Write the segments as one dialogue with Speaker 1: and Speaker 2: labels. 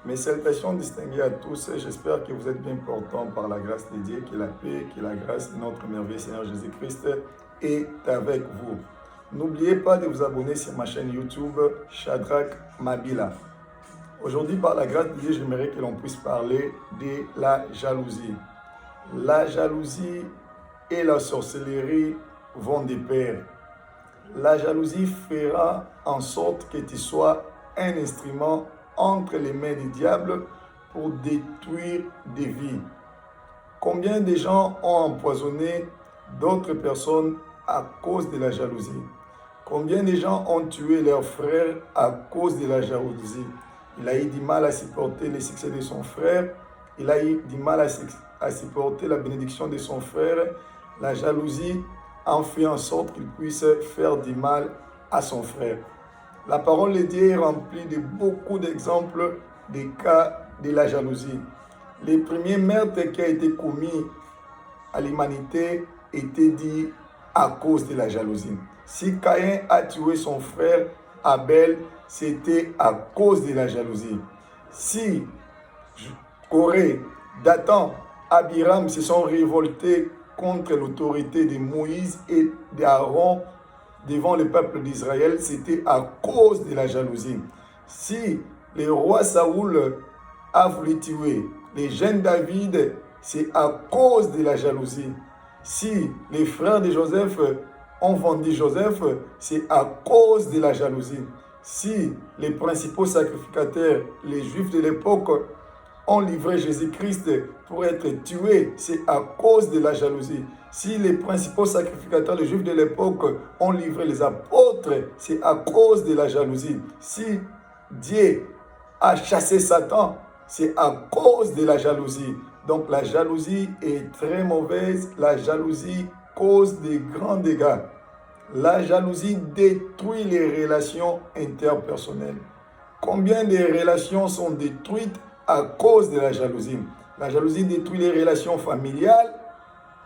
Speaker 1: Mes salutations distinguées à tous. J'espère que vous êtes bien portants par la grâce de Dieu, que la paix, que la grâce de notre merveilleux Seigneur Jésus-Christ est avec vous. N'oubliez pas de vous abonner sur ma chaîne YouTube Shadrach Mabila. Aujourd'hui, par la grâce de Dieu, j'aimerais que l'on puisse parler de la jalousie. La jalousie et la sorcellerie vont de pair. La jalousie fera en sorte que tu sois un instrument entre les mains du diable pour détruire des vies. Combien de gens ont empoisonné d'autres personnes à cause de la jalousie? Combien de gens ont tué leurs frères à cause de la jalousie? Il a eu du mal à supporter le succès de son frère. Il a eu du mal à supporter la bénédiction de son frère. La jalousie en fait en sorte qu'il puisse faire du mal à son frère. La parole de Dieu est remplie de beaucoup d'exemples des cas de la jalousie. Les premiers meurtres qui ont été commis à l'humanité étaient dits à cause de la jalousie. Si Caïn a tué son frère Abel, c'était à cause de la jalousie. Si Corée, Dathan, Abiram se sont révoltés contre l'autorité de Moïse et d'Aaron devant le peuple d'Israël, c'était à cause de la jalousie. Si le roi Saoul a voulu tuer les jeunes David, c'est à cause de la jalousie. Si les frères de Joseph ont vendu Joseph, c'est à cause de la jalousie. Si les principaux sacrificateurs, les Juifs de l'époque, ont livré Jésus-Christ pour être tué, c'est à cause de la jalousie. Si les principaux sacrificateurs, les Juifs de l'époque, ont livré les apôtres, c'est à cause de la jalousie. Si Dieu a chassé Satan, c'est à cause de la jalousie. Donc la jalousie est très mauvaise. La jalousie cause de grands dégâts. La jalousie détruit les relations interpersonnelles. Combien de relations sont détruites à cause de la jalousie? La jalousie détruit les relations familiales.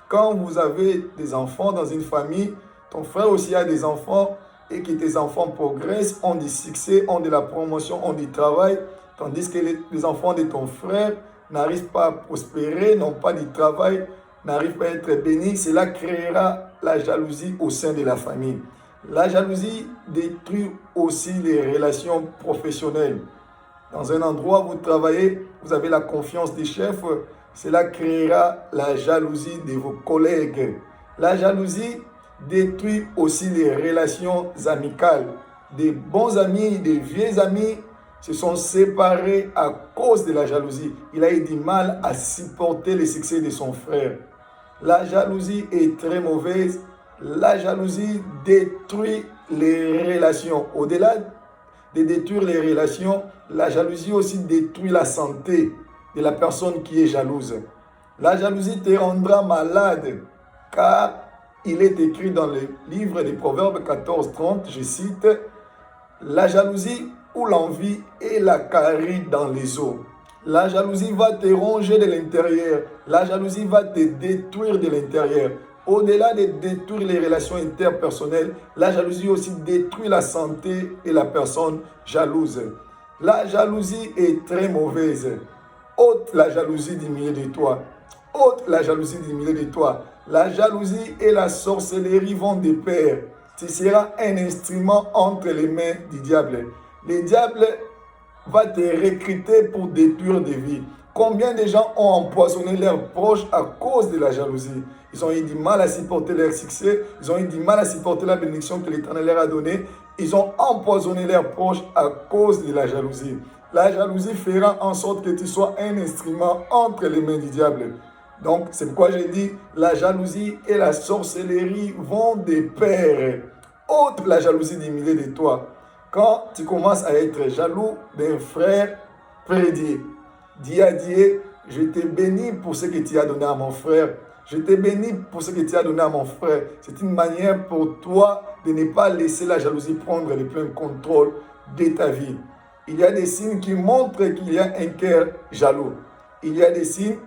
Speaker 1: Quand vous avez des enfants dans une famille, ton frère aussi a des enfants et que tes enfants progressent, ont du succès, ont de la promotion, ont du travail, tandis que les enfants de ton frère n'arrivent pas à prospérer, n'ont pas de travail, n'arrivent pas à être bénis, cela créera la jalousie au sein de la famille. La jalousie détruit aussi les relations professionnelles. Dans un endroit où vous travaillez, vous avez la confiance des chefs, cela créera la jalousie de vos collègues. La jalousie détruit aussi les relations amicales. Des bons amis, des vieux amis se sont séparés à cause de la jalousie. Il a eu du mal à supporter le succès de son frère. La jalousie est très mauvaise. La jalousie détruit les relations. Au-delà de détruire les relations, la jalousie aussi détruit la santé de la personne qui est jalouse. La jalousie te rendra malade, car il est écrit dans le livre des Proverbes 14-30, je cite, « La jalousie ou l'envie est la carie dans les os. » La jalousie va te ronger de l'intérieur. La jalousie va te détruire de l'intérieur. Au-delà de détruire les relations interpersonnelles, la jalousie aussi détruit la santé de la personne jalouse. La jalousie est très mauvaise. Ôte la jalousie du milieu de toi. Ôte la jalousie du milieu de toi. La jalousie et la sorcellerie vont de pair. Tu seras un instrument entre les mains du diable. Le diable va te recruter pour détruire des vies. Combien de gens ont empoisonné leurs proches à cause de la jalousie? Ils ont eu du mal à supporter leur succès. Ils ont eu du mal à supporter la bénédiction que l'Éternel leur a donnée. Ils ont empoisonné leurs proches à cause de la jalousie. La jalousie fera en sorte que tu sois un instrument entre les mains du diable. Donc, c'est pourquoi j'ai dit, la jalousie et la sorcellerie vont de pair. Ôte la jalousie du milieu de toi. Quand tu commences à être jaloux d'un frère, prédit, dis à Dieu, je te bénis pour ce que tu as donné à mon frère. Je te bénis pour ce que tu as donné à mon frère. C'est une manière pour toi de ne pas laisser la jalousie prendre le plein contrôle de ta vie. Il y a des signes qui montrent qu'il y a un cœur jaloux. Il y a des signes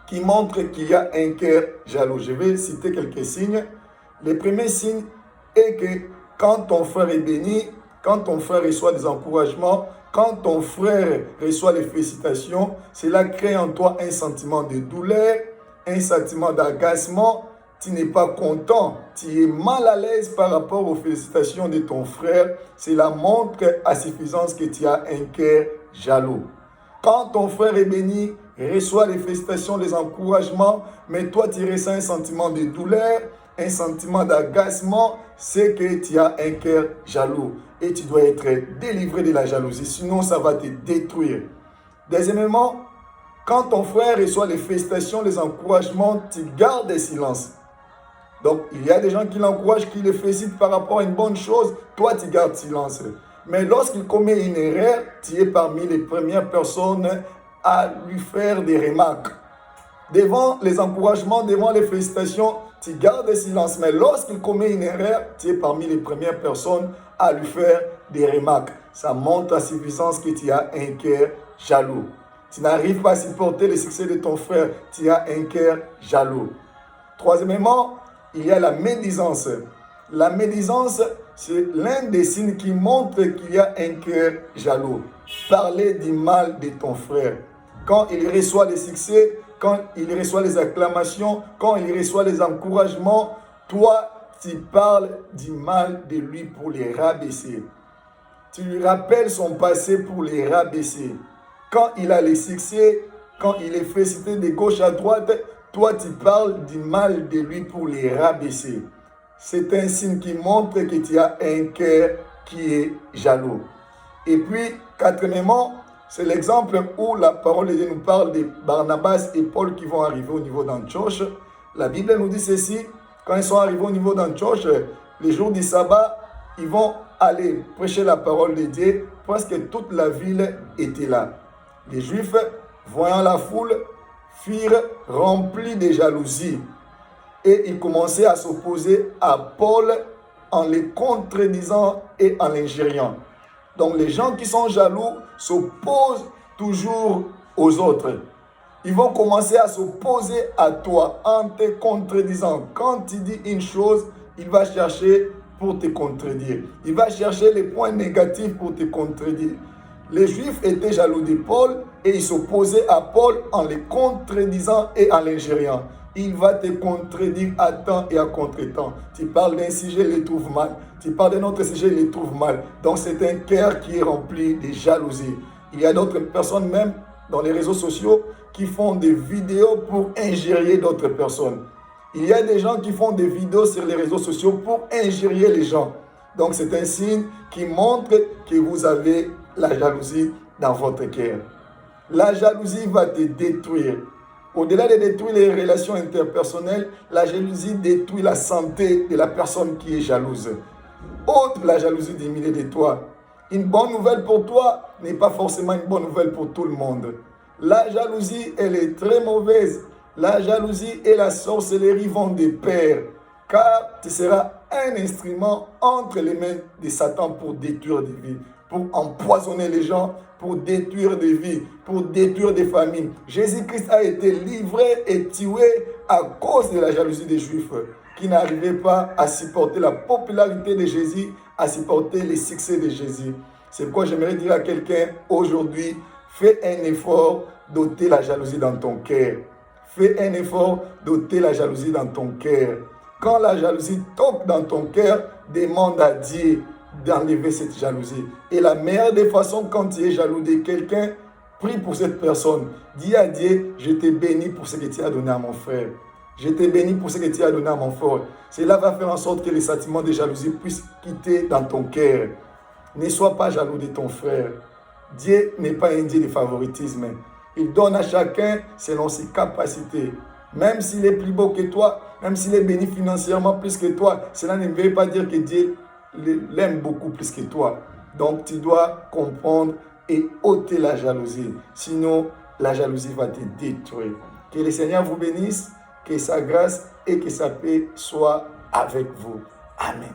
Speaker 1: qui montrent qu'il y a un cœur jaloux. Je vais citer quelques signes. Le premier signe est que quand ton frère est béni, quand ton frère reçoit des encouragements, Quand ton frère reçoit les félicitations, cela crée en toi un sentiment de douleur, un sentiment d'agacement. Tu n'es pas content, tu es mal à l'aise par rapport aux félicitations de ton frère. Cela montre à suffisance que tu as un cœur jaloux. Quand ton frère est béni, reçoit les félicitations, les encouragements, mais toi tu ressens un sentiment de douleur, un sentiment d'agacement, c'est que tu as un cœur jaloux et tu dois être délivré de la jalousie, sinon ça va te détruire. Deuxièmement, quand ton frère reçoit les félicitations, les encouragements, tu gardes le silence. Donc, il y a des gens qui l'encouragent, qui le félicitent par rapport à une bonne chose, toi tu gardes silence. Mais lorsqu'il commet une erreur, tu es parmi les premières personnes à lui faire des remarques. Devant les encouragements, devant les félicitations, tu gardes le silence. Mais lorsqu'il commet une erreur, tu es parmi les premières personnes à lui faire des remarques. Ça montre à suffisance que tu as un cœur jaloux. Tu n'arrives pas à supporter le succès de ton frère, tu as un cœur jaloux. Troisièmement, il y a la médisance. La médisance, c'est l'un des signes qui montre qu'il y a un cœur jaloux. Parler du mal de ton frère. Quand il reçoit les succès, quand il reçoit les acclamations, quand il reçoit les encouragements, toi, tu parles du mal de lui pour les rabaisser. Tu lui rappelles son passé pour les rabaisser. Quand il a les succès, quand il est félicité de gauche à droite, toi, tu parles du mal de lui pour les rabaisser. C'est un signe qui montre que tu as un cœur qui est jaloux. Et puis, quatrièmement, c'est l'exemple où la parole de Dieu nous parle de Barnabas et Paul qui vont arriver au niveau d'Antioche. La Bible nous dit ceci, quand ils sont arrivés au niveau d'Antioche, les jours du sabbat, ils vont aller prêcher la parole de Dieu, presque toute la ville était là. Les Juifs, voyant la foule, furent remplis de jalousie et ils commençaient à s'opposer à Paul en les contredisant et en l'injuriant. Donc les gens qui sont jaloux s'opposent toujours aux autres. Ils vont commencer à s'opposer à toi en te contredisant. Quand tu dis une chose, il va chercher pour te contredire. Il va chercher les points négatifs pour te contredire. Les Juifs étaient jaloux de Paul et ils s'opposaient à Paul en les contredisant et en l'injuriant. Il va te contredire à temps et à contre-temps. Tu parles d'un sujet, il le trouve mal. Tu parles d'un autre sujet, il le trouve mal. Donc c'est un cœur qui est rempli de jalousie. Il y a d'autres personnes même dans les réseaux sociaux qui font des vidéos pour injurier d'autres personnes. Il y a des gens qui font des vidéos sur les réseaux sociaux pour injurier les gens. Donc c'est un signe qui montre que vous avez la jalousie dans votre cœur. La jalousie va te détruire. Au-delà de détruire les relations interpersonnelles, la jalousie détruit la santé de la personne qui est jalouse. Autre la jalousie diminue de toi. Une bonne nouvelle pour toi n'est pas forcément une bonne nouvelle pour tout le monde. La jalousie, elle est très mauvaise. La jalousie et la sorcellerie vont de pair, car tu seras un instrument entre les mains de Satan pour détruire des vies, pour empoisonner les gens, pour détruire des vies, pour détruire des familles. Jésus-Christ a été livré et tué à cause de la jalousie des Juifs qui n'arrivaient pas à supporter la popularité de Jésus, à supporter les succès de Jésus. C'est pourquoi j'aimerais dire à quelqu'un aujourd'hui, fais un effort d'ôter la jalousie dans ton cœur. Fais un effort d'ôter la jalousie dans ton cœur. Quand la jalousie toque dans ton cœur, demande à Dieu d'enlever cette jalousie. Et la meilleure des façons, quand tu es jaloux de quelqu'un, prie pour cette personne. Dis à Dieu, je te bénis pour ce que tu as donné à mon frère. Je te bénis pour ce que tu as donné à mon frère. Cela va faire en sorte que les sentiments de jalousie puissent quitter dans ton cœur. Ne sois pas jaloux de ton frère. Dieu n'est pas un Dieu de favoritisme. Il donne à chacun selon ses capacités. Même s'il est plus beau que toi, même s'il est béni financièrement plus que toi, cela ne veut pas dire que Dieu l'aime beaucoup plus que toi. Donc tu dois comprendre et ôter la jalousie. Sinon, la jalousie va te détruire. Que le Seigneur vous bénisse, que sa grâce et que sa paix soient avec vous. Amen.